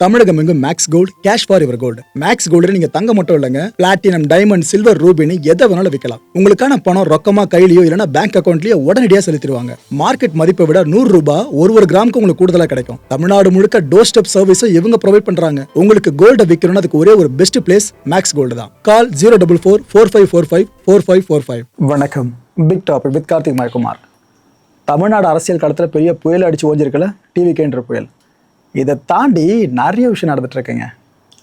தமிழகம் எங்கும் Max Gold cash for your gold. Max Gold நீங்க தங்க மட்டும் இல்லைங்க, பிளாட்டினம், டைமண்ட், சில்வர், ரூபினி எதை வேணாலும் விற்கலாம். உங்களுக்கான பணம் ரொக்கமா கையிலயோ இல்லைன்னா பேங்க் அக்கௌண்ட்லயோ உடனடியாக செலுத்திடுவாங்க. மார்க்கெட் மதிப்பை விட 100 ரூபாய் ஒரு கிராமுக்கு உங்களுக்கு கூடுதலாக கிடைக்கும். தமிழ்நாடு முழுக்க டோர் ஸ்டெப் சர்வீஸும் இவங்க ப்ரொவைட் பண்றாங்க. உங்களுக்கு கோல்ட விற்கணும்னு அதுக்கு ஒரே ஒரு பெஸ்ட் பிளேஸ் மேக்ஸ் கோல்டு தான். கால் 04445454545. வணக்கம். Big topic with Karthik மயக்குமார். Tamil Nadu அரசியல் காலத்தில் பெரிய புயல் அடிச்சு ஓஞ்சிருக்கல டிவிகேன்ற புயல். இதை தாண்டி நிறைய விஷயம் நடந்துட்டு இருக்குங்க.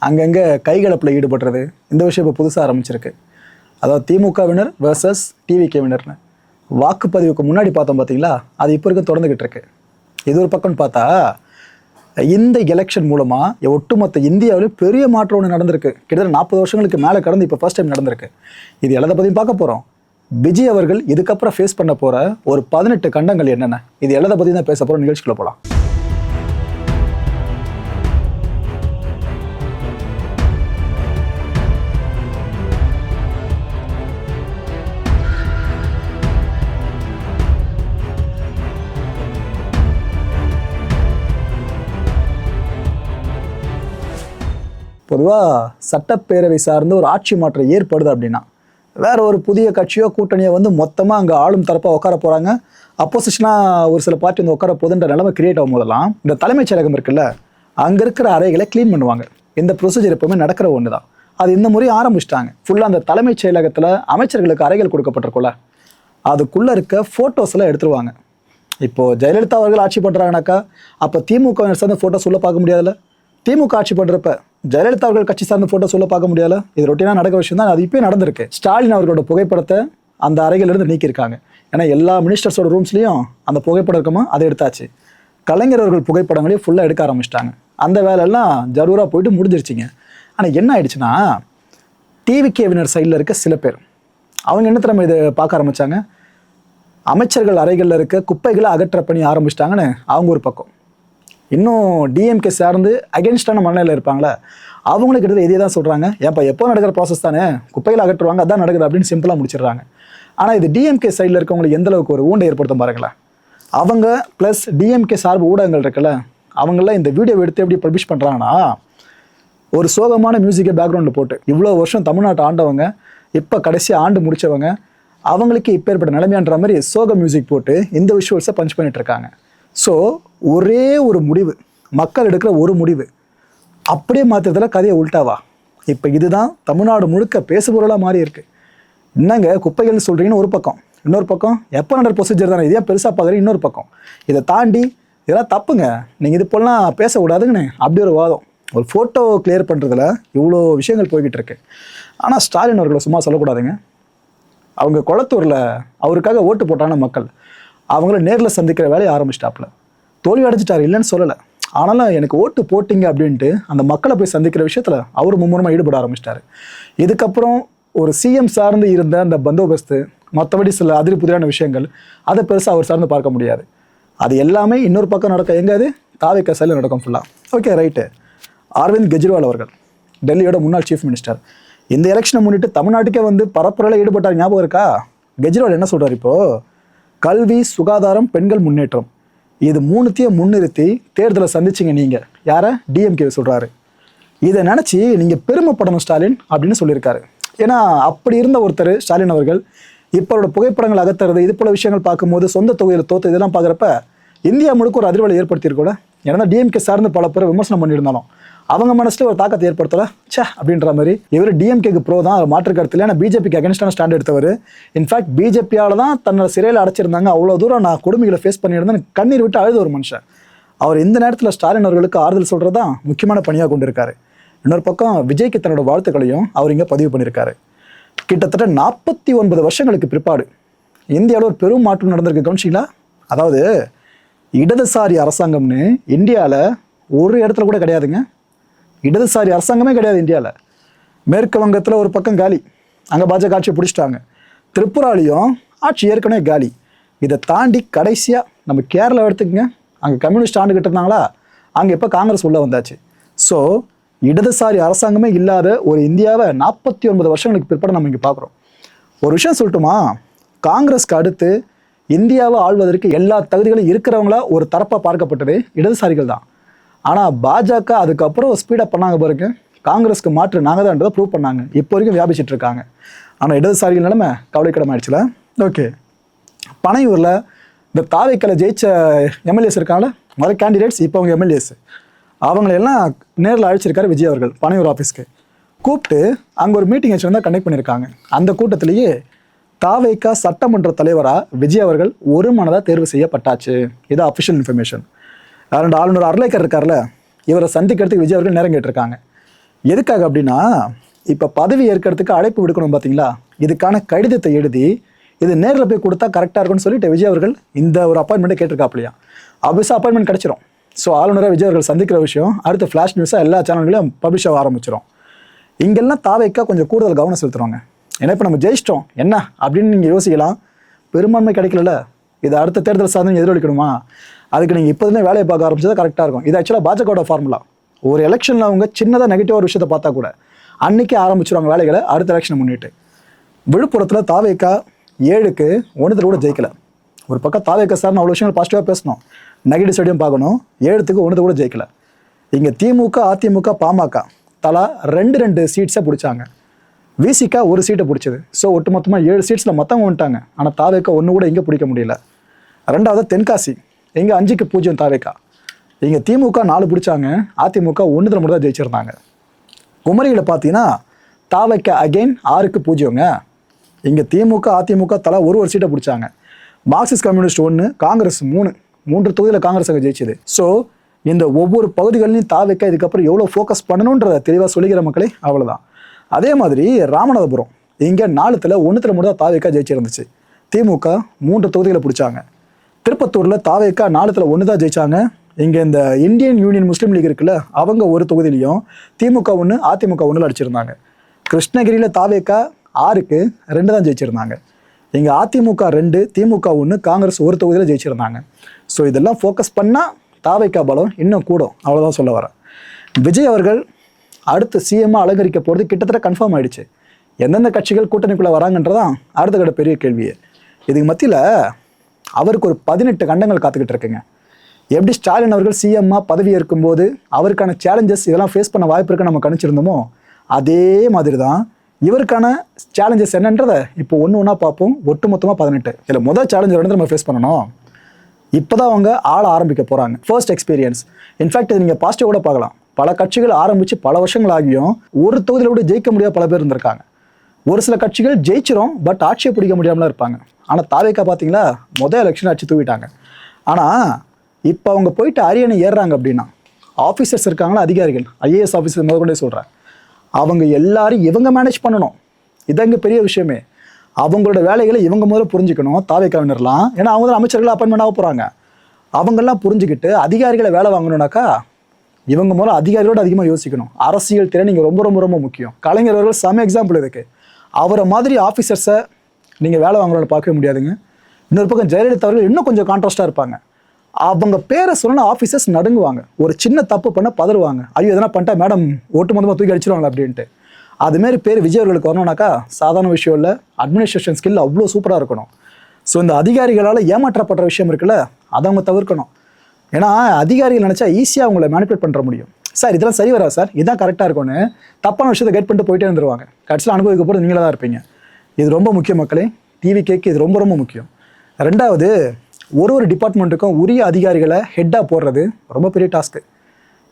அங்கங்கே கைகலப்பில் ஈடுபடுறது, இந்த விஷயம் இப்போ புதுசாக ஆரம்பிச்சிருக்கு. அதாவது திமுகவினர் வர்சஸ் டிவிகேவினர்னு வாக்குப்பதிவுக்கு முன்னாடி பார்த்தோம் பார்த்தீங்களா, அது இப்போ இருக்க தொடர்ந்துகிட்டு இருக்கு. இது ஒரு பக்கம்னு பார்த்தா இந்த எலெக்ஷன் மூலமாக ஒட்டுமொத்த இந்தியாவிலும் பெரிய மாற்றம் ஒன்று நடந்திருக்கு. கிட்டத்தட்ட 40 வருஷங்களுக்கு மேலே கடந்து இப்போ ஃபர்ஸ்ட் டைம் நடந்திருக்கு. இது எல்லாத்த பற்றியும் பார்க்க போகிறோம். விஜய் அவர்கள் இதுக்கப்புறம் ஃபேஸ் பண்ண போகிற ஒரு 18 கண்டங்கள் என்னென்ன, இது எல்லாத்த பற்றி தான் பேச போகிறோம். நிகழ்ச்சிக்குள்ள போகலாம். பொதுவாக சட்டப்பேரவை சார்ந்து ஒரு ஆட்சி மாற்றம் ஏற்படுது அப்படின்னா வேற ஒரு புதிய கட்சியோ கூட்டணியோ வந்து மொத்தமாக அங்கே ஆளும் தரப்பாக உட்கார போகிறாங்க, அப்போசிஷனாக ஒரு சில பார்ட்டி வந்து உட்கார போதுன்ற நிலைமை கிரியேட் ஆகும் போதெல்லாம் இந்த தலைமைச் செயலகம் இருக்குல்ல, அங்கே இருக்கிற அறைகளை க்ளீன் பண்ணுவாங்க. இந்த ப்ரொசீஜர் எப்பவுமே நடக்கிற ஒன்று தான். அது இந்த முறை ஆரம்பிச்சிட்டாங்க. ஃபுல்லாக அந்த தலைமைச் செயலகத்தில் அமைச்சர்களுக்கு அறைகள் கொடுக்கப்பட்டிருக்கும்ல, அதுக்குள்ளே இருக்க ஃபோட்டோஸ் எல்லாம் எடுத்துருவாங்க. இப்போது ஜெயலலிதா அவர்கள் ஆட்சி பண்ணுறாங்கனாக்கா அப்போ திமுக சார்ந்த ஃபோட்டோஸ் உள்ள பார்க்க முடியாதுல்ல. திமுக ஆட்சி பண்ணுறப்ப ஜெயலலிதா அவர்கள் கட்சி சார்ந்த ஃபோட்டோ சொல்ல பார்க்க முடியல. இது ரொட்டீனாக நடக்கிற விஷயம் தான். அது இப்போ நடந்திருக்கு. ஸ்டாலின் அவர்களோட புகைப்படத்தை அந்த அறைகளிலிருந்து நீக்கியிருக்காங்க. ஏன்னா எல்லா மினிஸ்டர்ஸோட ரூம்ஸ்லையும் அந்த புகைப்படம் இருக்குமா, அதை எடுத்தாச்சு. கலைஞர் அவர்கள் புகைப்படங்களையும் ஃபுல்லாக எடுக்க ஆரம்பிச்சிட்டாங்க. அந்த வேலையெல்லாம் ஜரூராக போயிட்டு முடிஞ்சிருச்சிங்க. ஆனால் என்ன ஆயிடுச்சுன்னா, டிவிகேவினர் சைடில் இருக்க சில பேர் அவங்க என்ன திறமை இதை பார்க்க ஆரம்பித்தாங்க. அமைச்சர்கள் அறைகளில் இருக்க குப்பைகளை அகற்ற பணி ஆரம்பிச்சிட்டாங்கன்னு அவங்க ஒரு பக்கம். இன்னும் டிஎம்கே சார்ந்து அகென்ஸ்டான மனநிலையில் இருப்பாங்களே, அவங்களுக்கு கிட்டத்தட்ட இதே தான் சொல்கிறாங்க. ஏன்ப்பா எப்போ நடக்கிற ப்ராசஸ் தானே, குப்பையில் அகற்றுவாங்க, அதான் நடக்குது அப்படின்னு சிம்பிளாக முடிச்சிடுறாங்க. ஆனால் இது டிஎம்கே சைடில் இருக்கவங்களுக்கு எந்த அளவுக்கு ஒரு ஊண்டை ஏற்படுத்தும் பாருங்களேன். அவங்க ப்ளஸ் டிஎம்கே சார்பு ஊடகங்கள் இருக்குல்ல, அவங்களாம் இந்த வீடியோ எடுத்து எப்படி பப்ளிஷ் பண்ணுறாங்கன்னா, ஒரு சோகமான மியூசிக்கை பேக்ரவுண்டில் போட்டு இவ்வளோ வருஷம் தமிழ்நாட்டை ஆண்டவங்க, இப்போ கடைசி ஆண்டு முடித்தவங்க, அவங்களுக்கு இப்போ ஏற்பட்ட நிலைமையான்ற மாதிரி சோக மியூசிக் போட்டு இந்த விஷுவல்ஸை பஞ்ச் பண்ணிட்டு இருக்காங்க. ஸோ ஒரே ஒரு முடிவு, மக்கள் எடுக்கிற ஒரு முடிவு அப்படியே மாற்றுறதுல கதையை உள்டாவா. இப்போ இதுதான் தமிழ்நாடு முழுக்க பேசுபொருளாக மாறி இருக்கு. என்னங்க குப்பைகள்னு சொல்கிறீங்கன்னு ஒரு பக்கம், இன்னொரு பக்கம் எப்போ நடக்கிற ப்ரொசீஜர் தானே இதையா பெருசாக பார்க்குறீங்க இன்னொரு பக்கம். இதை தாண்டி இதெல்லாம் தப்புங்க, நீங்கள் இது போலாம் பேசக்கூடாதுங்கண்ணே அப்படி ஒரு வாதம். ஒரு ஃபோட்டோ கிளியர் பண்ணுறதுல இவ்வளோ விஷயங்கள் போய்கிட்டு இருக்கு. ஆனால் ஸ்டாலின் அவர்களை சும்மா சொல்லக்கூடாதுங்க. அவங்க குளத்தூரில் அவருக்காக ஓட்டு போட்டான மக்கள் அவங்கள நேரில் சந்திக்கிற வேலையை ஆரம்பிச்சிட்டாப்புல. தோல்வி அடைஞ்சிட்டார், இல்லைன்னு சொல்லலை. ஆனாலும் எனக்கு ஓட்டு போட்டிங்க அப்படின்ட்டு அந்த மக்களை போய் சந்திக்கிற விஷயத்தில் அவர் மும்முரமாக ஈடுபட ஆரம்பிச்சிட்டாரு. இதுக்கப்புறம் ஒரு சிஎம் சார்ந்து இருந்த அந்த பந்தோபஸ்து, மற்றபடி சில அதிரி புதிரான விஷயங்கள், அதை பெருசாக அவர் சார்ந்து பார்க்க முடியாது. அது எல்லாமே இன்னொரு பக்கம் நடக்கும். எங்காவது தாவேக்கா சைடில் நடக்கும் ஃபுல்லாக. Okay right. அரவிந்த் கெஜ்ரிவால் அவர்கள் டெல்லியோட முன்னாள் சீஃப் மினிஸ்டர் இந்த எலெக்ஷனை முன்னிட்டு தமிழ்நாட்டுக்கே வந்து பரப்புரையில் ஈடுபட்டார், ஞாபகம் இருக்கா? கெஜ்ரிவால் என்ன சொல்கிறார் இப்போது, கல்வி, சுகாதாரம், பெண்கள் முன்னேற்றம், இது மூணுத்தையும் முன்னிறுத்தி தேர்தலை சந்திச்சிங்க நீங்கள், யாரை? டிஎம்கே சொல்கிறாரு. இதை நினச்சி நீங்கள் பெருமைப்படணும் ஸ்டாலின் அப்படின்னு சொல்லியிருக்காரு. ஏன்னா அப்படி இருந்த ஒருத்தர் ஸ்டாலின் அவர்கள் இப்போ அவரோட புகைப்படங்கள் அகத்துறது, இது போல விஷயங்கள் பார்க்கும்போது, சொந்த தொகுதியில் தோற்று இதெல்லாம் பார்க்குறப்ப இந்தியா முழுக்க ஒரு அதிர்வலை ஏற்படுத்தியிருக்கூட. ஏன்னா டிஎம்கே சார்ந்து பல பேர் விமர்சனம் பண்ணியிருந்தாலும் அவங்க மனசுல ஒரு தாக்கத்தை ஏற்படுத்தல சே அப்படின்ற மாதிரி. இவர் டிஎம்கேக்கு ப்ரோ தான், மாற்று கருத்தில். ஏன்னா பிஜேபிக்கு அகென்ஸ்டான ஸ்டாண்ட் எடுத்தவர். இன்ஃபேக்ட் பிஜேபியால் தான் தன்னோட சிறையில் அடைச்சிருந்தாங்க, அவ்வளோ தூரம் நான் கொடுமைகளை ஃபேஸ் பண்ணியிருந்தேன், கண்ணீர் விட்டு அழுத ஒரு மனுஷன். அவர் இந்த நேரத்தில் ஸ்டாலின் அவர்களுக்கு ஆறுதல் சொல்கிறது தான் முக்கியமான பணியாக கொண்டு இருக்காரு. இன்னொரு பக்கம் விஜய்க்கு தன்னோட வாழ்த்துக்களையும் அவர் இங்கே பதிவு பண்ணியிருக்காரு. கிட்டத்தட்ட 49 வருஷங்களுக்கு பிற்பாடு இந்தியாவில் ஒரு பெரும் மாற்றம் நடந்திருக்கு, கவனிச்சிங்களா? அதாவது இடதுசாரி அரசாங்கம்னு இந்தியாவில் ஒரு இடத்துல கூட கிடையாதுங்க. இடதுசாரி அரசாங்கமே கிடையாது இந்தியாவில். மேற்கு வங்கத்தில் ஒரு பக்கம் காலி, அங்கே பாஜக ஆட்சியை பிடிச்சிட்டாங்க. திரிபுராலையும் ஆட்சி ஏற்கனவே காலி. இதை தாண்டி கடைசியாக நம்ம கேரளா எடுத்துக்கங்க, அங்கே கம்யூனிஸ்ட் ஆண்டுகிட்டு இருந்தாங்களா, அங்கே இப்போ காங்கிரஸ் உள்ளே வந்தாச்சு. ஸோ இடதுசாரி அரசாங்கமே இல்லாத ஒரு இந்தியாவை 49 வருஷங்களுக்கு பிற்பாடு நம்ம இங்கே பார்க்குறோம். ஒரு விஷயம் சொல்லட்டுமா, காங்கிரஸ்க்கு அடுத்து இந்தியாவை ஆள்வதற்கு எல்லா தகுதிகளும் இருக்கிறவங்களா ஒரு தரப்பாக பார்க்கப்பட்டது இடதுசாரிகள் தான். ஆனால் பாஜக அதுக்கப்புறம் ஸ்பீடப் பண்ணாங்க பாருங்க, காங்கிரஸ்க்கு மாற்று நாங்கள் தான்றதை ப்ரூவ் பண்ணாங்க. இப்போ வரைக்கும் வியாபிச்சிட்டு இருக்காங்க. ஆனால் இடதுசாரிகள் நிலைமை கவலைக்கிடமாயிடுச்சுல. ஓகே, பனையூரில் இந்த தாவைக்கலை ஜெயிச்ச எம்எல்ஏஸ் இருக்காங்கள, முதல் கேண்டிடேட்ஸ், இப்போ அவங்க எம்எல்ஏஸ், அவங்களெல்லாம் நேரில் அழைச்சிருக்காரு விஜய் அவர்கள் பனையூர் ஆஃபீஸ்க்கு கூப்பிட்டு. அங்கே ஒரு மீட்டிங் வச்சு தான் கண்டக்ட் பண்ணியிருக்காங்க. அந்த கூட்டத்திலேயே தாவைக்கா சட்டமன்ற தலைவராக விஜய் அவர்கள் ஒரு மனதாக தேர்வு செய்யப்பட்டாச்சு. இது அஃபிஷியல் இன்ஃபர்மேஷன். ரெண்டு ஆளுநர் அர்லேக்கர் இருக்கார்ல, இவரை சந்திக்கிறதுக்கு விஜய் அவர்கள் நேரம் கேட்டிருக்காங்க. எதுக்காக அப்படின்னா, இப்போ பதவி ஏற்கிறதுக்கு அழைப்பு விடுக்கணும் பார்த்தீங்களா, இதுக்கான கடிதத்தை எழுதி இது நேரில் போய் கொடுத்தா கரெக்டாக இருக்கும்னு சொல்லிட்டு விஜய் அவர்கள் இந்த ஒரு அப்பாயின்மெண்ட்டை கேட்டிருக்காப்லையா. ஆப்வியஸாக அப்பாயின்மெண்ட் கிடச்சிரும். ஸோ ஆளுநராக விஜய் அவர்கள் சந்திக்கிற விஷயம் அடுத்து ஃப்ளாஷ் நியூஸாக எல்லா சேனல்களையும் பப்ளிஷ் ஆக ஆரம்பிச்சிடும். இங்கெல்லாம் தாவைக்கா கொஞ்சம் கூடுதல் கவனம் செலுத்துவாங்க. ஏன்னா இப்போ நம்ம ஜெயிச்சிட்டோம் என்ன அப்படின்னு நீங்கள் யோசிக்கலாம். பெரும்பான்மை கிடைக்கல, இது அடுத்த தேர்தல் சாதனை எதிரொலிக்கணுமா, அதுக்கு நீங்கள் இப்போதுமே வேலையை பார்க்க ஆரம்பிச்சது கரெக்டாக இருக்கும். இது ஆக்சுவலாக பாஜகவோட ஃபார்முலா. ஒரு எலெக்ஷனில் அவங்க சின்னதாக நெகட்டிவாக ஒரு விஷயத்தை பார்த்தா கூட அன்றைக்கி ஆரம்பிச்சிருவாங்க வேலைகளை அடுத்த எலெக்ஷனை முன்னிட்டு. விழுப்புரத்தில் தாவைக்கா 7க்கு 1 கூட ஜெயிக்கல. ஒரு பக்கம் தாவைக்கா சார்னு அவ்வளோ விஷயங்கள் பாசிட்டிவாக பேசணும், நெகட்டிவ் சைடையும் பார்க்கணும். 7க்கு 1 கூட ஜெயிக்கல. இங்கே திமுக, அதிமுக, பாமக தலா 2 சீட்ஸை பிடிச்சாங்க. விசிகா 1 சீட்டை பிடிச்சது. ஸோ ஒட்டுமொத்தமாக 7 சீட்ஸில் மொத்தம் வந்துட்டாங்க. ஆனால் தாவைக்கா 1 கூட இங்கே பிடிக்க முடியல. ரெண்டாவது தென்காசி, இங்கே 5க்கு 0 தாவைக்கா. இங்கே திமுக 4 பிடிச்சாங்க, அதிமுக 1 மட்டும் தான் ஜெயிச்சிருந்தாங்க. குமரியில் பார்த்தீங்கன்னா தாவைக்கா அகெயின் 6க்கு 0ங்க. இங்கே திமுக, அதிமுக தலா ஒரு சீட்டை பிடிச்சாங்க. மார்க்சிஸ்ட் கம்யூனிஸ்ட் 1, காங்கிரஸ் 3 தொகுதியில் காங்கிரஸ் அங்கே ஜெயிச்சது. ஸோ இந்த ஒவ்வொரு பகுதிகளையும் தாவைக்கா இதுக்கப்புறம் எவ்வளோ ஃபோக்கஸ் பண்ணணுன்றதை தெளிவாக சொல்லிக்கிற மக்களே, அவ்வளோதான். அதே மாதிரி ராமநாதபுரம், இங்கே 4ல் 1 மட்டும் தான் தாவைக்கா ஜெயிச்சிருந்துச்சு. திமுக 3 தொகுதிகளை பிடிச்சாங்க. திருப்பத்தூரில் தாவைக்கா 4ல் 1 தான் ஜெயிச்சாங்க. இங்கே இந்த இந்தியன் யூனியன் முஸ்லீம் லீக் இருக்குல்ல, அவங்க 1 தொகுதியிலையும் திமுக 1, அதிமுக 1 அடிச்சிருந்தாங்க. கிருஷ்ணகிரியில் தாவைக்கா 6க்கு 2 தான் ஜெயிச்சிருந்தாங்க. இங்கே அதிமுக 2, திமுக 1, காங்கிரஸ் 1 தொகுதியில் ஜெயிச்சிருந்தாங்க. ஸோ இதெல்லாம் ஃபோக்கஸ் பண்ணால் தாவைக்கா பலம் இன்னும் கூடும், அவ்வளோதான் சொல்ல வரேன். விஜய் அவர்கள் அடுத்து சிஎம்மாக அலங்கரிக்க போகிறது கிட்டத்தட்ட கன்ஃபார்ம் ஆகிடுச்சு. எந்தெந்த கட்சிகள் கூட்டணிக்குள்ளே வராங்கன்றதான் அடுத்த கட்ட பெரிய கேள்வியே. இதுக்கு மத்தியில் அவருக்கு ஒரு 18 கண்டங்கள் காத்துக்கிட்டு இருக்குங்க. எப்படி ஸ்டாலின் அவர்கள் சிஎம்மாக பதவி ஏற்கும்போது அவருக்கான சேலஞ்சஸ் இதெல்லாம் ஃபேஸ் பண்ண வாய்ப்பு இருக்குன்னு நம்ம கணிச்சிருந்தோமோ, அதே மாதிரி தான் இவருக்கான சேலஞ்சஸ் என்னன்றதை இப்போ ஒன்று பார்ப்போம். ஒட்டு மொத்தமாக 18. இதில் முதல் சேலஞ்சர் வந்து நம்ம ஃபேஸ் பண்ணணும். இப்போ தான் அவங்க ஆள ஆரம்பிக்க போகிறாங்க. First experience. இன்ஃபேக்ட் இது நீங்கள் பாசிட்டிவ் கூட பார்க்கலாம். பல கட்சிகள் ஆரம்பித்து பல வருஷங்கள் ஆகியும் ஒரு தொகுதியில் கூட ஜெயிக்க முடியாத பல பேர் இருந்திருக்காங்க. ஒரு சில கட்சிகள் ஜெயிச்சிரும், பட் ஆட்சியை பிடிக்க முடியாமலாம் இருப்பாங்க. ஆனால் தாவேக்கா பார்த்தீங்களா, முதல் எலெக்ஷன் ஆட்சி தூவிட்டாங்க. ஆனால் இப்போ அவங்க போயிட்டு அரியணை ஏறுறாங்க அப்படின்னா, ஆஃபீஸர்ஸ் இருக்காங்களா, அதிகாரிகள், ஐஏஎஸ் ஆஃபீஸர் முதற்கொண்டே சொல்கிறேன், அவங்க எல்லாரும் இவங்க மேனேஜ் பண்ணணும். இதாங்க பெரிய விஷயமே. அவங்களோட வேலைகளை இவங்க முதல்ல புரிஞ்சுக்கணும், தாவேக்காவினர்லாம். ஏன்னா அவங்க தான் அமைச்சர்கள் அப்பாயின்மெண்ட் ஆக போகிறாங்க. அவங்கெல்லாம் புரிஞ்சுக்கிட்டு அதிகாரிகளை வேலை வாங்கணும்னாக்கா இவங்க முதல்ல அதிகாரிகளோடு அதிகமாக யோசிக்கணும். அரசியல் திறன் இங்கே ரொம்ப ரொம்ப ரொம்ப முக்கியம். கலைஞர் அவர்கள் செம எக்ஸாம்பிள் இதுக்கு. அவரை மாதிரி ஆஃபீஸர்ஸை நீங்கள் வேலை வாங்கணும்னு பார்க்கவே முடியாதுங்க. இன்னொரு பக்கம் ஜெயலலிதா அவர்கள் இன்னும் கொஞ்சம் கான்ட்ராஸ்டாக இருப்பாங்க. அவங்க பேரை சொன்னா ஆஃபீஸர்ஸ் நடுங்குவாங்க. ஒரு சின்ன தப்பு பண்ண பதறுவாங்க. ஐயோ எதனா பண்ணிட்டா மேடம் ஒட்டு மொத்தமாக தூக்கி அடிச்சிருவாங்க அப்படின்ட்டு. அதுமாரி பேர் விஜய் அவர்களுக்கு வரணும்னாக்கா சாதாரண விஷயம் இல்லை. அட்மினிஸ்ட்ரேஷன் ஸ்கில் அவ்வளோ சூப்பராக இருக்கணும். ஸோ இந்த அதிகாரிகளால் ஏமாற்றப்படுற விஷயம் இருக்குல்ல, அதை அவங்க தவிர்க்கணும். ஏன்னா அதிகாரிகள் நினச்சா ஈஸியாக அவங்கள மேனிபுலேட் பண்ணுற முடியும். சார் இதெல்லாம் சரி வரா சார், இதான் கரெக்டாக இருக்கும்னு தப்பான விஷயத்தை கைட் பண்ணிட்டு போயிட்டே இருந்துருவாங்க. கடைசியில் அனுபவிக்க போகிறது நீங்களே தான் இருப்பீங்க. இது ரொம்ப முக்கியம் மக்களே. டிவி கேக்கு இது ரொம்ப ரொம்ப முக்கியம். ரெண்டாவது, ஒரு டிபார்ட்மெண்ட்டுக்கும் உரிய அதிகாரிகளை ஹெட்டாக போடுறது ரொம்ப பெரிய டாஸ்க்கு.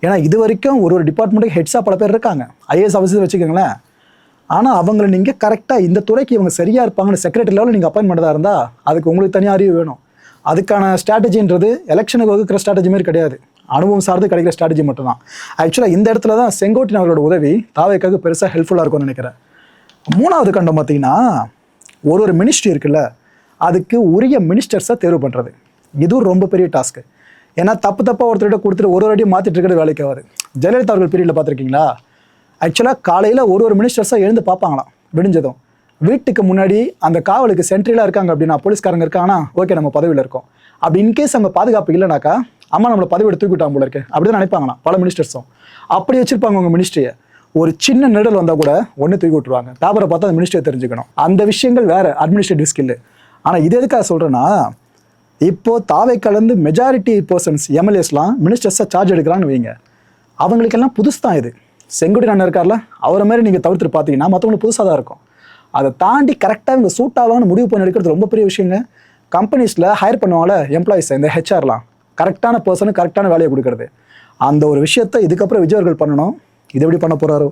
ஏன்னா இது வரைக்கும் ஒரு டிபார்ட்மெண்ட்டுக்கு ஹெட்ஸாக பல பேர் இருக்காங்க, ஐஏஎஸ் ஆஃபீஸர் வச்சுக்கோங்களேன். ஆனால் அவங்கள நீங்கள் கரெக்டாக இந்த துறைக்கு இவங்க சரியாக இருப்பாங்கன்னு செக்ரட்டரி லெவலில் நீங்கள் அப்பாயின்ட் பண்ணுறதா இருந்தால் அதுக்கு உங்களுக்கு தனியாக அறிவு வேணும். அதுக்கான ஸ்ட்ராட்டஜின்றது எலெக்ஷனுக்கு வகுக்கிற ஸ்ட்ராட்டஜி மாதிரி கிடையாது, அனுபவம் சார்ந்து கிடைக்கிற ஸ்ட்ராட்டஜி மட்டும்தான். ஆக்சுவலாக இந்த இடத்துல தான் செங்கோட்டையன் அவர்களோட உதவி தாவேக்காக பெருசாக ஹெல்ப்ஃபுல்லாக இருக்கும்னு நினைக்கிறேன். மூணாவது கண்டம் பார்த்தீங்கன்னா, ஒரு மினிஸ்ட்ரி இருக்குல்ல, அதுக்கு உரிய மினிஸ்டர்ஸை தேர்வு பண்ணுறது. இதுவும் ரொம்ப பெரிய டாஸ்க்கு. ஏன்னா தப்பாக ஒருத்தர்கிட்ட கொடுத்துட்டு ஒரு அடியும் மாற்றிட்டு இருக்கிறது வேலைக்கு ஆகாது. ஜெயலலிதா அவர்கள் பீரியடில் பார்த்துருக்கீங்களா, ஆக்சுவலாக காலையில் ஒரு மினிஸ்டர்ஸாக எழுந்து பார்ப்பாங்களாம். விடிஞ்சதும் வீட்டுக்கு முன்னாடி அந்த காவலுக்கு சென்ட்ரிலாக இருக்காங்க அப்படின்னா, போலீஸ்காரங்க இருக்காங்கன்னா ஓகே நம்ம பதவியில் இருக்கோம். அப்படி இன்கேஸ் அவங்க பாதுகாப்பு இல்லைனாக்கா அம்மா நம்மளை பதவியோட தூக்கிவிட்டாங்க போல இருக்கு அப்படி தான் நினைப்பாங்களாம் பல மினிஸ்டர்ஸும். அப்படி வச்சிருப்பாங்க உங்கள் மினிஸ்ட்ரியை. ஒரு சின்ன நிழல் வந்தால் கூட ஒன்று தூக்கி விட்டுருவாங்க. பேப்பரை பார்த்தா அந்த மினிஸ்ட்ரியை தெரிஞ்சுக்கணும். அந்த விஷயங்கள் வேறு அட்மினிஸ்ட்ரேட்டிவ் ஸ்கில்லு. ஆனால் இது எதுக்காக சொல்கிறேன்னா, இப்போ தாவை கலந்து மெஜாரிட்டி பர்சன்ஸ் எம்எல்ஏஸ்லாம் மினிஸ்டர்ஸை சார்ஜ் எடுக்கிறான்னு வைங்க, அவங்களுக்கெல்லாம் புதுசு தான் இது. செங்குடி அண்ணன் இருக்கார்ல, அவரை மாதிரி நீங்கள் தவிர்த்துட்டு பார்த்தீங்கன்னா மற்றவங்களுக்கு புதுசாக தான் இருக்கும். அதை தாண்டி கரெக்டாக இவங்க சூட் ஆகலாம்னு முடிவு பண்ணி எடுக்கிறது ரொம்ப பெரிய விஷயங்க. கம்பெனிஸில் ஹையர் பண்ணுவாங்களே எம்ப்ளாயிஸ், இந்த ஹெச்ஆர்லாம் கரெக்டான பர்சனுக்கு கரெக்டான வேலையை கொடுக்குறது. அந்த ஒரு விஷயத்தை இதுக்கப்புறம் விஜய் அவர்கள் பண்ணணும். இது எப்படி பண்ண போகிறாரோ.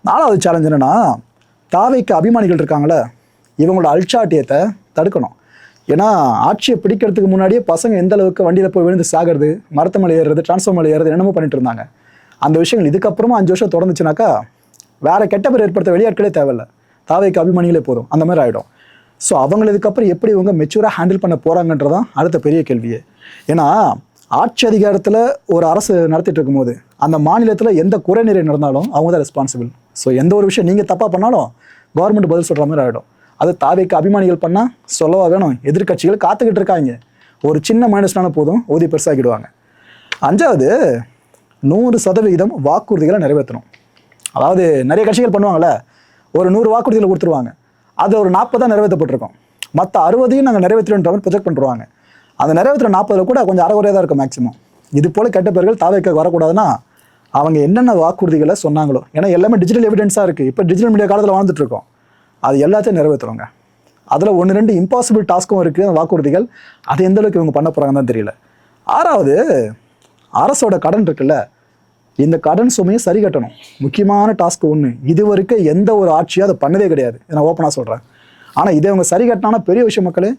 4வது சேலஞ்ச் என்னன்னா, தாவைக்கு அபிமானிகள் இருக்காங்களே, இவங்களோட அல்சாட்டியத்தை தடுக்கணும். ஏன்னா ஆட்சியை பிடிக்கிறதுக்கு முன்னாடியே பசங்க எந்த அளவுக்கு வண்டியில் போய் விழுந்து சாகிறது, மரத்து மேலே ஏறுறது, டிரான்ஸ்ஃபார்மர் ஏறுறது, என்னமோ பண்ணிட்டு இருந்தாங்க. அந்த விஷயங்கள் இதுக்கப்புறமா 5 வருஷம் தொடர்ந்துச்சுனாக்கா வேற கெட்ட பேர் ஏற்படுத்த வெளியாட்களே தேவையில்லை, தாவைக்கு அபிமானிகளே போதும், அந்த மாதிரி ஆகிடும். ஸோ அவங்க இதுக்கப்புறம் எப்படி இவங்க மெச்சூராக ஹேண்டில் பண்ண போகிறாங்கன்றதான் அடுத்த பெரிய கேள்வியே. ஏன்னா ஆட்சி அதிகாரத்தில் ஒரு அரசு நடத்திட்டு இருக்கும்போது அந்த மாநிலத்தில் எந்த குறைநிறை நடந்தாலும் அவங்க தான் ரெஸ்பான்சிபிள். ஸோ எந்த ஒரு விஷயம் நீங்கள் தப்பாக பண்ணாலும் கவர்மெண்ட் பதில் சொல்கிற மாதிரி ஆகிடும். அது தாவைக்கு அபிமானிகள் பண்ணால் சொல்லவா வேணும், எதிர்கட்சிகள் காத்துக்கிட்டு இருக்காங்க. ஒரு சின்ன மைனஸ்னால போதும் ஊதி பெருசாகிடுவாங்க. 5வது 100% வாக்குறுதிகளை நிறைவேற்றணும். அதாவது நிறைய கட்சிகள் பண்ணுவாங்கள்ல, ஒரு 100 வாக்குறுதிகளை கொடுத்துருவாங்க, அது ஒரு 40 தான் நிறைவேற்றப்பட்டிருக்கும், மற்ற 60 நாங்கள் நிறைவேற்றுன்ற மாதிரி ப்ரொஜெக்ட் பண்ணுவாங்க. அந்த நிறைவேற்ற 40 கூட கொஞ்சம் அறகுறையாக தான் இருக்கும் மேக்ஸிமம். இது போல் கெட்ட பேர்கள் தாவைக்கு வரக்கூடாதுன்னா அவங்க என்னென்ன வாக்குறுதிகளை சொன்னாங்களோ, ஏன்னா எல்லாமே டிஜிட்டல் எவிடன்ஸாக இருக்குது, இப்போ டிஜிட்டல் மீடியா காலத்தில் வாழ்ந்துட்டு இருக்கோம், அது எல்லாத்தையும் நிறைவேற்றுவாங்க. அதில் 1-2 இம்பாசிபிள் டாஸ்க்கும் இருக்குது அந்த வாக்குறுதிகள், அது எந்த அளவுக்கு இவங்க பண்ண போகிறாங்கன்னு தான் தெரியல. 6வது அரசோட கடன் இருக்குல்ல, இந்த கடன் சுமையை சரி கட்டணும். முக்கியமான டாஸ்க் ஒன்று, இது வரைக்கும் எந்த ஒரு ஆட்சியும் அதை பண்ணதே கிடையாது, நான் ஓப்பனாக சொல்கிறேன். ஆனால் இதை அவங்க சரி கட்டினா பெரிய விஷயம் மக்களே.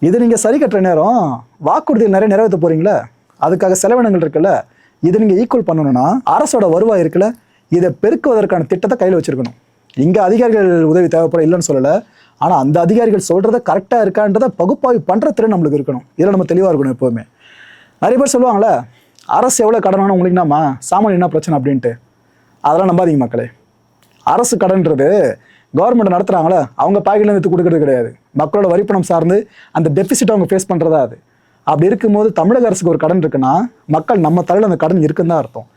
இது நீங்கள் சரி கட்டுற நேரம் வாக்குறுதிகள் நிறைய நிறைவேற்ற போகிறீங்களே, அதுக்காக செலவினங்கள் இருக்குல்ல, இதை நீங்கள் ஈக்குவல் பண்ணணும்னா அரசோட வருவாய் இருக்குல்ல, இதை பெருக்குவதற்கான திட்டத்தை கையில் வச்சுருக்கணும். இங்கே அதிகாரிகள் உதவி தேவைப்பட இல்லைன்னு சொல்லலை, ஆனால் அந்த அதிகாரிகள் சொல்கிறத கரெக்டாக இருக்கான்றதை பகுப்பாய்வு பண்ணுற திறன் நம்மளுக்கு இருக்கணும். இதில் நம்ம தெளிவாக இருக்கணும் எப்போவுமே. நிறைய பேர் சொல்லுவாங்களே, அரசு எவ்வளோ கடனானு உங்களுக்குனாமா சாமானியம் என்ன பிரச்சனை அப்படின்ட்டு. அதெல்லாம் நம்பாதீங்க மக்களே. அரசு கடன்றது கவர்மெண்ட் நடத்துகிறாங்களே அவங்க பாக்கெட்லேருந்து எடுத்து கொடுக்கறது கிடையாது, மக்களோட வரிப்பணம் சார்ந்து அந்த டெபிசிட் அவங்க ஃபேஸ் பண்ணுறதா அது. அப்படி இருக்கும்போது தமிழக அரசுக்கு ஒரு கடன் இருக்குன்னா மக்கள் நம்ம தலையில் அந்த கடன் இருக்குன்னு தான் அர்த்தம்.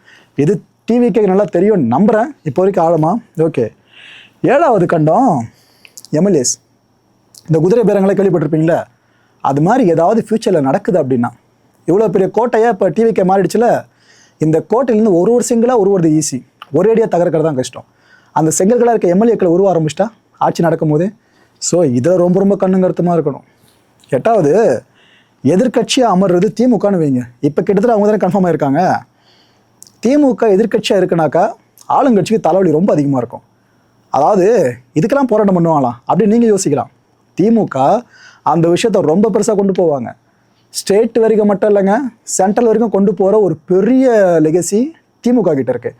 இது டிவிக்கு நல்லா தெரியும் நம்புகிறேன் இப்போ வரைக்கும் ஆழமா. ஓகே, 7வது கண்டம் எம்எல்ஏஸ். இந்த குதிரை பேரங்களை கேள்விப்பட்டிருப்பீங்களே, அது மாதிரி ஏதாவது ஃப்யூச்சரில் நடக்குது அப்படின்னா, இவ்வளோ பெரிய கோட்டையை இப்போ டிவிக்கே மாறிடுச்சுல, இந்த கோட்டையிலேருந்து ஒரு செங்கலாக உருவது ஈஸி, ஒரேடியாக தகர்க்கிறது தான் கஷ்டம். அந்த செங்கல்களாக இருக்க எம்எல்ஏக்களை உருவ ஆரம்பிச்சிட்டா ஆட்சி நடக்கும் போது. ஸோ இதில் ரொம்ப ரொம்ப கண்ணுங்கருத்துமாக இருக்கணும். 8வது எதிர்கட்சியாக அமர்றது திமுகன்னு வைங்க. இப்போ கிட்டத்தட்ட அவங்க தானே கன்ஃபார்ம் ஆயிருக்காங்க. திமுக எதிர்கட்சியாக இருக்குனாக்கா ஆளுங்கட்சிக்கு தலைவலி ரொம்ப அதிகமாக இருக்கும். அதாவது இதுக்கெல்லாம் போராட்டம் பண்ணுவாங்களாம் அப்படின்னு நீங்கள் யோசிக்கலாம். திமுக அந்த விஷயத்த ரொம்ப பெருசாக கொண்டு போவாங்க. ஸ்டேட் வரைக்கும் மட்டும் இல்லைங்க, சென்ட்ரல் வரைக்கும் கொண்டு போகிற ஒரு பெரிய லெகசி திமுக கிட்ட இருக்கு.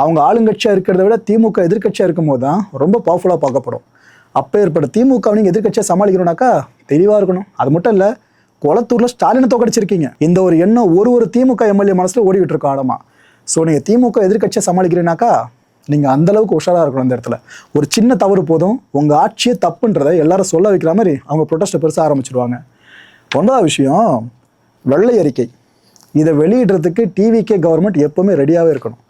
அவங்க ஆளுங்கட்சியாக இருக்கிறத விட திமுக எதிர்கட்சியாக இருக்கும் போது தான் ரொம்ப பவர்ஃபுல்லாக பார்க்கப்படும். அப்போ ஏற்பட்ட திமுக நீங்கள் எதிர்கட்சியாக சமாளிக்கணும்னாக்கா தெளிவாக இருக்கணும். அது மட்டும் இல்லை, கொளத்தூரில் ஸ்டாலினை தோக்கடிச்சிருக்கீங்க. இந்த ஒரு எண்ணம் ஒரு திமுக எம்எல்ஏ மனசில் ஓடிக்கிட்டு இருக்கோம் ஆழமா. ஸோ நீங்கள் திமுக எதிர்கட்சியை சமாளிக்கிறீங்கனாக்கா நீங்கள் அந்தளவுக்கு உஷாராக இருக்கணும். அந்த இடத்துல ஒரு சின்ன தவறு போதும் உங்கள் ஆட்சியே தப்புன்றதை எல்லாரும் சொல்ல வைக்கிற மாதிரி அவங்க ப்ரொட்டஸ்ட்டை பெருசாக ஆரம்பிச்சிடுவாங்க. 9வது விஷயம் வெள்ளை அறிக்கை. இதை வெளியிடுறதுக்கு டிவிகே கவர்மெண்ட் எப்போவுமே ரெடியாகவே இருக்கணும்.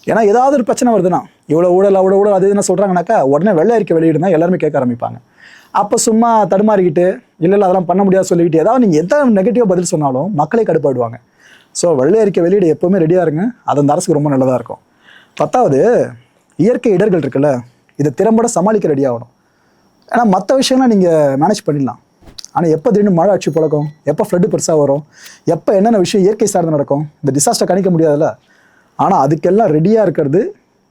ஏன்னா ஏதாவது ஒரு பிரச்சனை வருதுன்னா, இவ்வளோ ஊழல் அவ்வளோ ஊழல் அது என்ன சொல்கிறாங்கனாக்கா உடனே வெள்ளை அறிக்கை வெளியிடுனா எல்லாருமே கேட்க ஆரம்பிப்பாங்க. அப்போ சும்மா தடுமாறிக்கிட்டு இல்லை அதெல்லாம் பண்ண முடியாது சொல்லிக்கிட்டு ஏதாவது நீங்கள் எந்த நெகட்டிவாக பதில் சொன்னாலும் மக்களே கடுப்பாடுவாங்க. ஸோ வெள்ளை அறிக்கை வெளியிட எப்போவுமே ரெடியாக இருங்க, அது அந்த அரசுக்கு ரொம்ப நல்லதாக இருக்கும். 10வது இயற்கை இடர்கள் இருக்குல்ல, இதை திறம்பட சமாளிக்க ரெடியாகணும். ஏன்னா மற்ற விஷயம்லாம் நீங்கள் மேனேஜ் பண்ணிடலாம், ஆனால் எப்போ திடீர்னு மழை ஆட்சி பழக்கம், எப்போ ஃப்ளட்டு பெருசாக வரும், எப்போ என்னென்ன விஷயம் இயற்கை சார்ந்து நடக்கும், இந்த டிசாஸ்டர் கணிக்க முடியாதுல்ல. ஆனால் அதுக்கெல்லாம் ரெடியாக இருக்கிறது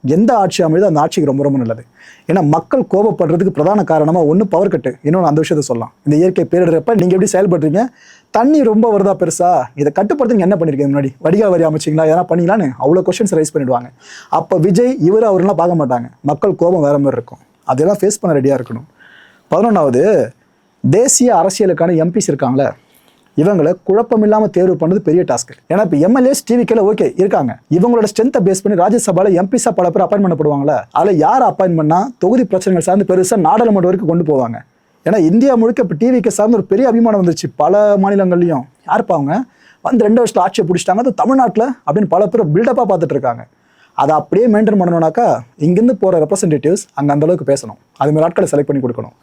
எந்த ஆட்சி அமைதோ அந்த ஆட்சிக்கு ரொம்ப ரொம்ப நல்லது. ஏன்னா மக்கள் கோபப்படுறதுக்கு பிரதான காரணமாக ஒன்று பவர் கட்டு, இன்னொன்று அந்த விஷயத்த சொல்லலாம். இந்த இயற்கை பேரிடறப்ப நீங்கள் எப்படி செயல்படுறீங்க, தண்ணி ரொம்ப வருதா பெருசா, இதை கட்டுப்படுத்துங்க என்ன பண்ணியிருக்கீங்க, முன்னாடி வடிகால் வரி அமைச்சிங்களா, எதனா பண்ணிங்களான்னு அவ்வளோ கொஸ்டின்ஸ் ரைஸ் பண்ணிவிடுவாங்க. அப்போ விஜய் இவர் அவரெல்லாம் பார்க்க மாட்டாங்க, மக்கள் கோபம் வேற மாதிரி இருக்கும், அதெல்லாம் ஃபேஸ் பண்ண ரெடியாக இருக்கணும். 11வது தேசிய அரசியலுக்கான எம்பிஸ் இருக்காங்களே, இவங்களை குழப்பம் இல்லாமல் தேர்வு பண்ணுறது பெரிய டாஸ்க். ஏன்னா இப்போ எம்எல்ஏஸ் டிவிக்கில் ஓகே இருக்காங்க, இவங்களோட ஸ்ட்ரென்த்தை பேஸ் பண்ணி ராஜ்யசபாவில் எம்பிஸாக பல பேர் அப்பாயின் பண்ணப்படுவாங்களே, அதில் யார் அப்பாயின் பண்ணால் தொகுதி பிரச்சனைகள் சார்ந்து பெருசாக நாடாளுமன்றம் வரைக்கும் கொண்டு போவாங்க. ஏன்னா இந்தியா முழுக்க இப்போ டிவிக்கு சார்ந்து ஒரு பெரிய அபிமானம் வந்துருச்சு பல மாநிலங்கள்லையும். யாருப்பா அவங்க வந்து 2 வருஷத்தில் ஆட்சியை பிடிச்சிட்டாங்க, அது தமிழ்நாட்டில் அப்படின்னு பல பேர் பில்டப்பாக பார்த்துட்டு இருக்காங்க. அதை அப்படியே மெயின்டைன் பண்ணணும்னாக்கா இங்கேருந்து போகிற ரெப்ரசன்டேட்டிவ்ஸ் அங்கே அந்தளவுக்கு பேசணும், அதுமாதிரி ஆட்களை செலக்ட் பண்ணி கொடுக்கணும்.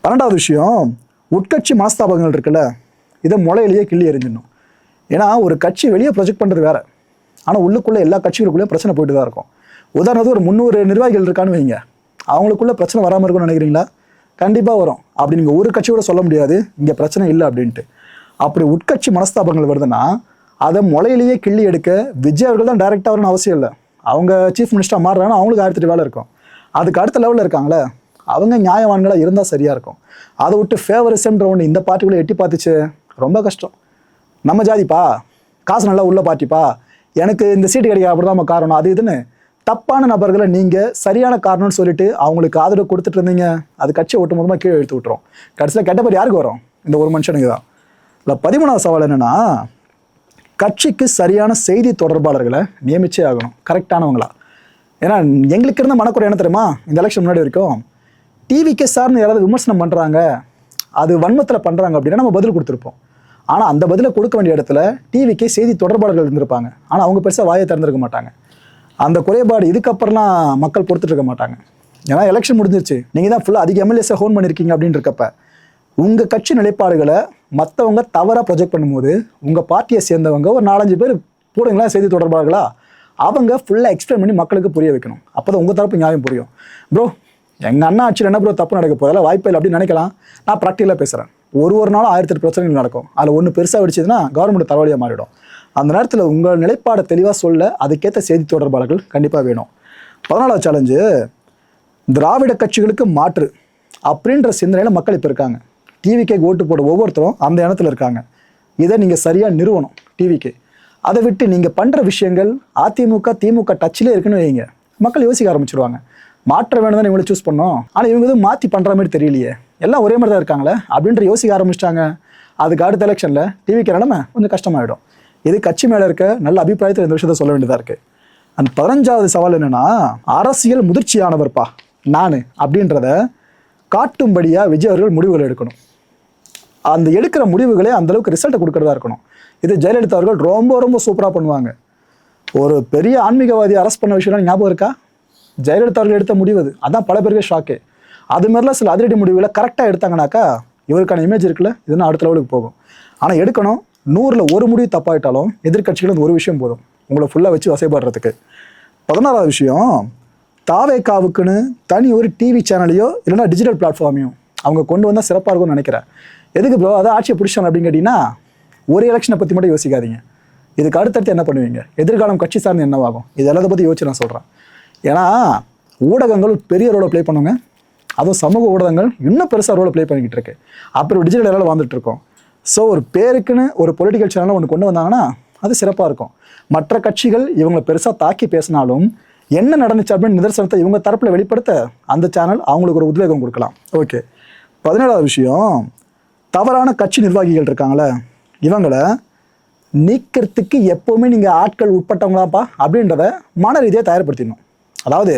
12வது விஷயம் உட்கட்சி மனஸ்தாபங்கள் இருக்குல்ல, இதை முளையிலேயே கிள்ளி எறிஞ்சிடணும். ஏன்னா ஒரு கட்சி வெளியே ப்ரொஜெக்ட் பண்ணுறது வேற, ஆனால் உள்ளுக்குள்ளே எல்லா கட்சிகளுக்குள்ளேயும் பிரச்சனை போயிட்டு தான் இருக்கும். உதாரணத்துக்கு ஒரு 300 நிர்வாகிகள் இருக்கான்னு வைங்க, அவங்களுக்குள்ள பிரச்சனை வராமல் இருக்கும்னு நினைக்கிறீங்களா? கண்டிப்பாக வரும். அப்படி நீங்கள் ஒரு கட்சியோட சொல்ல முடியாது இங்கே பிரச்சனை இல்லை அப்படின்ட்டு. அப்படி உட்கட்சி மனஸ்தாபங்கள் வருதுன்னா அதை முளையிலேயே கிள்ளி எடுக்க விஜய் அவர்கள் தான் டைரெக்டாக வரணும்னு அவசியம் இல்லை. அவங்க சீஃப் மினிஸ்டராக மாறுறாங்கன்னா அவங்களுக்கு 1008 வேலை இருக்கும். அதுக்கு அடுத்த லெவலில் இருக்காங்களே அவங்க நியாயவான்களாக இருந்தால் சரியாக இருக்கும். அதை விட்டு ஃபேவரிசம்ன்ற ஒன்று இந்த பார்ட்டிக்குள்ளே எட்டி பார்த்துச்சு, ரொம்ப கஷ்டம். நம்ம ஜாதிப்பா, காசு நல்லா உள்ள பார்ட்டிப்பா, எனக்கு இந்த சீட்டு கிடைக்க அப்படி தான் காரணம், அது இதுன்னு தப்பான நபர்களை நீங்கள் சரியான காரணம்னு சொல்லிட்டு அவங்களுக்கு ஆதரவு கொடுத்துட்டு இருந்தீங்க, அது கட்சியை ஒட்டு மொத்தமாக கீழே எடுத்து விட்டுரும். கடைசியில் கெட்ட பேர் யாருக்கு வரும்? இந்த ஒரு மனுஷனுக்கு தான். இல்லை 13வது சவால் என்னென்னா, கட்சிக்கு சரியான செய்தி தொடர்பாளர்களை நியமிச்சே ஆகணும், கரெக்டானவங்களா. ஏன்னா எங்களுக்கு இருந்த மனக்குறை என்ன தெரியுமா, இந்த எலெக்ஷன் முன்னாடி வரைக்கும் டிவிக்கே சார்னு யாராவது விமர்சனம் பண்ணுறாங்க, அது வன்மத்தில் பண்ணுறாங்க அப்படின்னா நம்ம பதில் கொடுத்துருப்போம். ஆனால் அந்த பதிலை கொடுக்க வேண்டிய இடத்துல டிவிக்கே செய்தி தொடர்பாளர்கள் இருந்திருப்பாங்க, ஆனால் அவங்க பெருசாக வாயை திறந்துருக்க மாட்டாங்க. அந்த குறைபாடு இதுக்கப்புறம்லாம் மக்கள் பொறுத்துட்டு இருக்க மாட்டாங்க. ஏன்னா எலெக்ஷன் முடிஞ்சிருச்சு, நீங்கள் தான் ஃபுல்லாக அதிக எம்எல்ஏஸை ஹோன் பண்ணியிருக்கீங்க அப்படின்னு இருக்கப்ப உங்கள் கட்சி நிலைப்பாடுகளை மற்றவங்க தவறாக ப்ரொஜெக்ட் பண்ணும்போது உங்கள் பார்ட்டியை சேர்ந்தவங்க ஒரு 4-5 பேர் போடுங்களா செய்தி தொடர்பாளர்களா, அவங்க ஃபுல்லாக எக்ஸ்பிளைன் பண்ணி மக்களுக்கு புரிய வைக்கணும். அப்போ தான் உங்கள் தரப்பு நியாயம் புரியும். ப்ரோ எங்கள் அண்ணா ஆட்சியில் என்ன ப்ரோ தப்பு நடக்க போதில் வாய்ப்பு இல்லை அப்படின்னு நினைக்கலாம். நான் ப்ராக்டிக்கலாக பேசுகிறேன். ஒரு நாளும் 1008 பிரச்சனைகள் நடக்கும். அதில் ஒன்று பெருசாக வெடிச்சதுன்னா கவர்மெண்ட் தலைவலியாக மாறிடும். அந்த நேரத்தில் உங்கள் நிலைப்பாடை தெளிவாக சொல்ல அதுக்கேற்ற செய்தி தொடர்பாளர்கள் கண்டிப்பாக வேணும். 14வது சேலஞ்சு, திராவிட கட்சிகளுக்கு மாற்று அப்படின்ற சிந்தனையில் மக்கள் இப்போ இருக்காங்க. டிவிக்கே ஓட்டு போட ஒவ்வொருத்தரும் அந்த இடத்துல இருக்காங்க. இதை நீங்கள் சரியாக நிறுவனம் டிவிக்கே. அதை விட்டு நீங்கள் பண்ணுற விஷயங்கள் அதிமுக திமுக டச்சிலே இருக்குன்னு வைங்க, மக்கள் யோசிக்க ஆரம்பிச்சிருவாங்க. மாற்ற வேணும் தான் இவங்களை சூஸ் பண்ணோம், ஆனால் இவங்க எதுவும் மாற்றி பண்ணுற மாதிரி தெரியலையே, எல்லாம் ஒரே மாதிரி தான் இருக்காங்களே அப்படின்ற யோசிக்க ஆரம்பிச்சிட்டாங்க. அதுக்கு அடுத்த எலெக்ஷனில் டிவிக்கு நிலைமை கொஞ்சம் கஷ்டமாயிடும். இது கட்சி மேலே இருக்க நல்ல அபிப்பிராயத்தில் இந்த விஷயத்த சொல்ல வேண்டியதாக இருக்குது. அந்த 15வது சவால் என்னென்னா, அரசியல் முதிர்ச்சியானவர்ப்பா நான் அப்படின்றத காட்டும்படியாக விஜய் அவர்கள் முடிவுகள் எடுக்கணும். அந்த எடுக்கிற முடிவுகளே அந்தளவுக்கு ரிசல்ட்டை கொடுக்குறதா இருக்கணும். இது ஜெயலலிதா அவர்கள் ரொம்ப ரொம்ப சூப்பராக பண்ணுவாங்க. ஒரு பெரிய ஆன்மீகவாதி அரெஸ்ட் பண்ண விஷயம் ஞாபகம் இருக்கா? ஜெயலலிதா அவர்கள் எடுத்த முடிவு அது. அதான் பல பேருக்கு ஷாக்கு. அது மாதிரிலாம் சில அதிரடி முடிவுகளை கரெக்டாக எடுத்தாங்கனாக்கா இவருக்கான இமேஜ் இருக்குல்ல, இதுனா அடுத்த லெவலுக்கு போகும். ஆனால் எடுக்கணும். 100ல் 1 முடிவு தப்பாயிட்டாலும் எதிர்கட்சிகள் அந்த ஒரு விஷயம் போதும் உங்களை ஃபுல்லாக வச்சு வசைப்படுறதுக்கு. 16வது விஷயம், தாவேகாவுக்குன்னு தனி ஒரு டிவி சேனலையோ இல்லைனா டிஜிட்டல் பிளாட்ஃபார்மையும் அவங்க கொண்டு வந்தால் சிறப்பாக இருக்கும்னு நினைக்கிறேன். எதுக்கு ப்ரோ அதை ஆட்சியை பிடிச்சாங்க அப்படின்னு கேட்டிங்கன்னா, ஒரு எலெக்ஷனை பற்றி மட்டும் யோசிக்காதீங்க. இதுக்கு அடுத்தடுத்து என்ன பண்ணுவீங்க, எதிர்காலம் கட்சி சார்ந்து என்னவாகும், இது எல்லாத்தை பற்றி யோசிச்சு நான் சொல்கிறேன். ஏன்னா ஊடகங்கள் பெரிய ரோலை ப்ளே பண்ணுங்க, அதுவும் சமூக ஊடகங்கள் இன்னும் பெருசாக ரோலை ப்ளே பண்ணிக்கிட்டு இருக்கு. அப்புறம் டிஜிட்டல் எல்லாம் வந்துட்டு இருக்கோம். ஸோ ஒரு பேருக்குன்னு ஒரு பொலிட்டிக்கல் சேனலை ஒன்று கொண்டு வந்தாங்கன்னா அது சிறப்பாக இருக்கும். மற்ற கட்சிகள் இவங்களை பெருசாக தாக்கி பேசினாலும் என்ன நடந்துச்சு அப்படின்னு நிதர்சனத்தை இவங்க தரப்பில் வெளிப்படுத்த அந்த சேனல் அவங்களுக்கு ஒரு உத்வேகம் கொடுக்கலாம். ஓகே. 17வது விஷயம், தவறான கட்சி நிர்வாகிகள் இருக்காங்களே இவங்களை நீக்கிறதுக்கு எப்போவுமே நீங்கள் ஆட்கள் உட்பட்டவங்களாப்பா அப்படின்றத மன ரீதியாக தயார்படுத்திடணும். அதாவது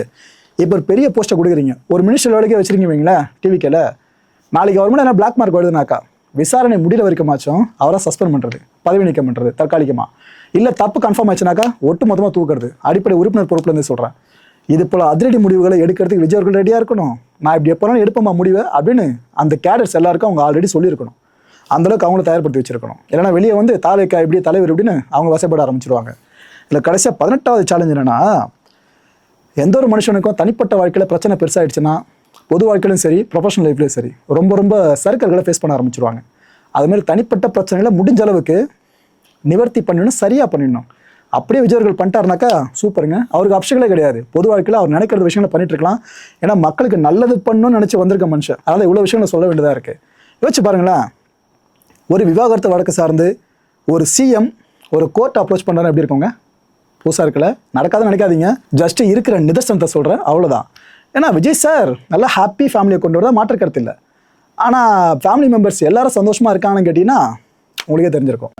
இப்போ ஒரு பெரிய போஸ்ட்டை கொடுக்குறீங்க, ஒரு மினிஸ்டர் வேலைக்கே வச்சுருக்கீங்க வைங்களேன் டிவிக்கில், நாளைக்கு கவர்மெண்ட் என்ன பிளாக் மார்க் வருதுனாக்கா விசாரணை முடியல வரைக்குமாச்சும் அவரை சஸ்பெண்ட் பண்ணுறது, பதவி நீக்கம் பண்ணுறது தற்காலிகமாக, இல்லை தப்பு கன்ஃபார்ம் ஆச்சுனாக்கா ஒட்டு மொத்தமாக தூக்குறது, அடிப்படை உறுப்பினர் பொறுப்புலேருந்து சொல்கிறேன். இது போல் அதிரடி முடிவுகளை எடுக்கிறதுக்கு விஜய் அவர்கள் ரெடியாக இருக்கணும். நான் இப்படி எப்போனாலும் எடுப்போமா முடிவை அப்படின்னு அந்த கேடர்ஸ் எல்லாருக்கும் அவங்க ஆல்ரெடி சொல்லியிருக்கணும். அந்தளவுக்கு அவங்கள தயார்படுத்தி வச்சிருக்கணும். இல்லைனா வெளியே வந்து தாவேக்கா இப்படி தலைவர் இப்படின்னு அவங்க வசப்பட ஆரம்பிச்சிருவாங்க. இல்லை கடைசியாக 18வது சேலஞ்ச் என்னென்னா, எந்த ஒரு மனுஷனுக்கும் தனிப்பட்ட வாழ்க்கையில் பிரச்சனை பெருசாகிடுச்சுன்னா பொது வாழ்க்கையிலும் சரி ப்ரொஃபஷனல் லைஃப்லேயும் சரி ரொம்ப சர்க்கிள்களை ஃபேஸ் பண்ண ஆரம்பிச்சிருவாங்க. அதுமாதிரி தனிப்பட்ட பிரச்சனைகளை முடிஞ்ச அளவுக்கு நிவர்த்தி பண்ணிடணும், சரியாக பண்ணிடணும். அப்படியே விஜயர்கள் பண்ணிட்டாருனாக்கா சூப்பருங்க, அவருக்கு ஆப்ஷன்களே கிடையாது. பொது வாழ்க்கையில் அவர் நினைக்கிற விஷயங்களை பண்ணிட்டு இருக்கலாம். ஏன்னா மக்களுக்கு நல்லது பண்ணணும்னு நினச்சி வந்திருக்க மனுஷன், அதனால் இவ்வளோ விஷயங்களை சொல்ல வேண்டியதாக இருக்குது. யோசிச்சு பாருங்களேன், ஒரு விவாகரத்து வழக்கு சார்ந்து ஒரு சிஎம் ஒரு கோர்ட் அப்ரோச் பண்ணுறாரு எப்படி இருக்கோங்க? புதுசாக இருக்கல, நடக்காதுன்னு நினைக்காதீங்க. ஜஸ்ட்டு இருக்கிற நிதர்சனத்தை சொல்கிறேன், அவ்வளோதான். ஏன்னா விஜய் சார் நல்லா ஹாப்பி ஃபேமிலியை கொண்டு வரதான் மாற்று கருத்து இல்லை. ஆனால் ஃபேமிலி மெம்பர்ஸ் எல்லாரும் சந்தோஷமாக இருக்காங்கன்னு கேட்டிங்கன்னா உங்களுக்கே தெரிஞ்சிருக்கும்.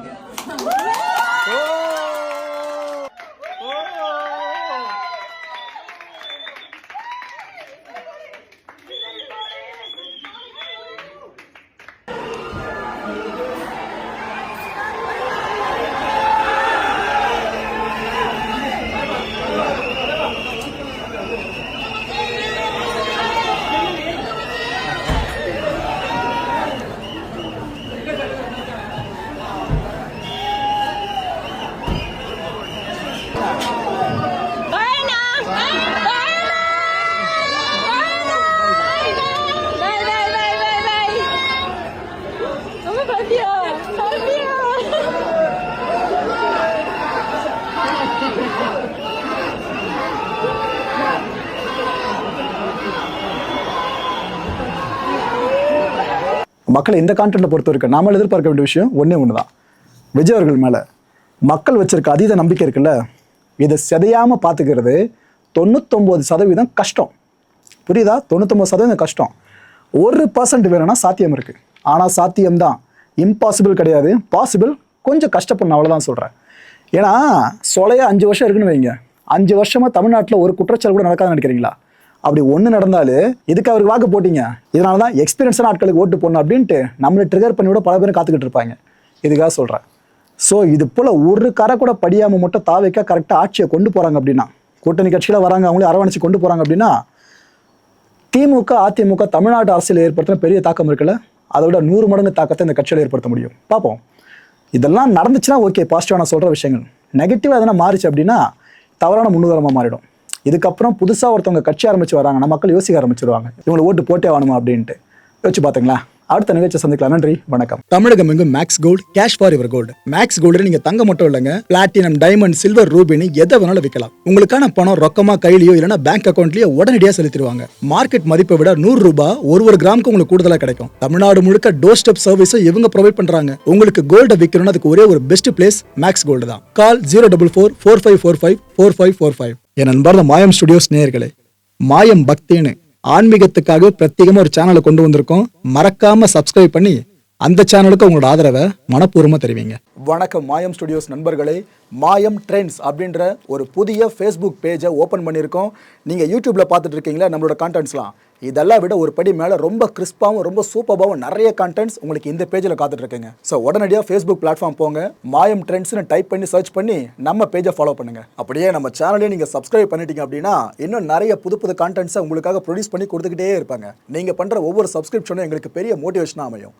மக்களை இந்த கான்டென்ட்டை பொறுத்த வரைக்கும் நாம எதிர்பார்க்க வேண்டிய விஷயம் ஒன்றே ஒன்று தான். விஜய் அவர்கள் மேலே மக்கள் வச்சிருக்க அதீத நம்பிக்கை இருக்குல்ல, இதை சிதையாமல் பார்த்துக்கிறது 99% கஷ்டம். புரியுதா? 99% கஷ்டம். 1% வேணும்னா சாத்தியம் இருக்குது. ஆனால் சாத்தியம்தான், இம்பாசிபிள் கிடையாது. பாசிபிள் கொஞ்சம் கஷ்டப்படணும், அவ்வளோதான் சொல்கிறேன். ஏன்னா சொலையா 5 வருஷம் இருக்குன்னு வைங்க, 5 வருஷமாக தமிழ்நாட்டில் ஒரு குற்றச்சாட்டு கூட நடக்காதுன்னு நினைக்கிறீங்களா? அப்படி ஒன்று நடந்தாலும் இதுக்கு அவருக்கு வாக்கு போட்டீங்க. இதனால தான் எக்ஸ்பீரியன்ஸான ஆட்களுக்கு ஓட்டு போடணும் அப்படின்ட்டு நம்மளை ட்ரிகர் பண்ணி விட பல பேரும் காத்துக்கிட்டு இருப்பாங்க. இதுக்காக சொல்கிறேன். ஸோ இது போல் ஒரு கரை கூட படியாமல் மட்டும் தாவைக்கா கரெக்டாக ஆட்சியை கொண்டு போகிறாங்க அப்படின்னா, கூட்டணி கட்சியில் வராங்க, அவங்களே அரவணைச்சு கொண்டு போகிறாங்க அப்படின்னா, திமுக அதிமுக தமிழ்நாட்டு அரசியல் ஏற்படுத்தின பெரிய தாக்கம் இருக்குல்ல, அதை விட 100 மடங்கு தாக்கத்தை இந்த கட்சியில் ஏற்படுத்த முடியும். பார்ப்போம். இதெல்லாம் நடந்துச்சுன்னா ஓகே, பாசிட்டிவாக நான் சொல்கிற விஷயங்கள். நெகட்டிவாக எதனா மாறிச்சு அப்படின்னா தவறான முன்னுதாரணமாக மாறிடும். இதுக்கப்புறம் புதுசாக ஒருத்தவங்க கட்சி ஆரம்பிச்சு வராங்கன்னா மக்கள் யோசிக்க ஆரம்பிச்சிருவாங்க, இவங்களை ஓட்டு போட்டே ஆகணுமா அப்படின்ட்டு. யோசிச்சு பார்த்தீங்களா? அடுத்த நிகழ்ச்சியை சந்திக்கலாம். நன்றி, வணக்கம். தமிழகம் எங்கும் Max Gold, cash for ever gold. Max Gold நீங்க தங்க மட்டும் இல்லைங்க, பிளாட்டினம், டைமண்ட், சில்வர், ரூபினி எதை வேணாலும் விற்கலாம். உங்களுக்கான பணம் ரொக்கமா கையிலயோ இல்லைன்னா பேங்க் அக்கௌண்ட்லயோ உடனடியாக செலுத்திடுவாங்க. மார்க்கெட் மதிப்பை விட 100 ரூபாய் ஒரு கிராமுக்கு உங்களுக்கு கூடுதலாக கிடைக்கும். தமிழ்நாடு முழுக்க டோர் ஸ்டெப் சர்வீஸும் இவங்க ப்ரொவைட் பண்றாங்க. உங்களுக்கு கோல்ட விற்கணும்னு அதுக்கு ஒரே ஒரு பெஸ்ட் பிளேஸ் மேக்ஸ் கோல்டு தான். கால் 04445454545. என் அன்பார்ந்த மாயம் ஸ்டுடியோஸ் நேயர்களே, மாயம் பக்தின்னு ஆன்மீகத்துக்காக பிரத்யேகமா ஒரு சேனலை கொண்டு வந்திருக்கோம். மறக்காம சப்ஸ்கிரைப் பண்ணி அந்த சேனலுக்கு உங்களோட ஆதரவை மனப்பூர்வமா தெரிவிங்க. வணக்கம் மாயம் ஸ்டுடியோஸ் நண்பர்களே. மாயம் ட்ரெண்ட்ஸ் அப்படின்ற ஒரு புதிய ஃபேஸ்புக் பேஜை ஓப்பன் பண்ணியிருக்கோம். நீங்கள் யூடியூப்ல பார்த்துட்டு இருக்கீங்களா நம்மளோட கான்டென்ட்ஸ்லாம், இதெல்லாம் விட ஒரு படி மேலே ரொம்ப கிறிஸ்பாகவும் ரொம்ப சூப்பராகவும் நிறைய கான்டென்ட்ஸ் உங்களுக்கு இந்த பேஜில் காத்துட்டு இருக்குங்க. ஸோ உடனடியாக ஃபேஸ்புக் பிளாட்ஃபார்ம் போங்க, மாயம் ட்ரெண்ட்ஸ்னு டைப் பண்ணி சர்ச் பண்ணி நம்ம பேஜை ஃபாலோ பண்ணுங்க. அப்படியே நம்ம சேனலையும் நீங்கள் சப்ஸ்கிரைப் பண்ணிட்டீங்க அப்படின்னா இன்னும் நிறைய புது புது கான்டென்ட்ஸை உங்களுக்காக ப்ரொடியூஸ் பண்ணி கொடுத்துக்கிட்டே இருப்பாங்க. நீங்கள் பண்ணுற ஒவ்வொரு சப்ஸ்கிரிப்ஷனும் எங்களுக்கு பெரிய மோட்டிவேஷனாக அமையும்.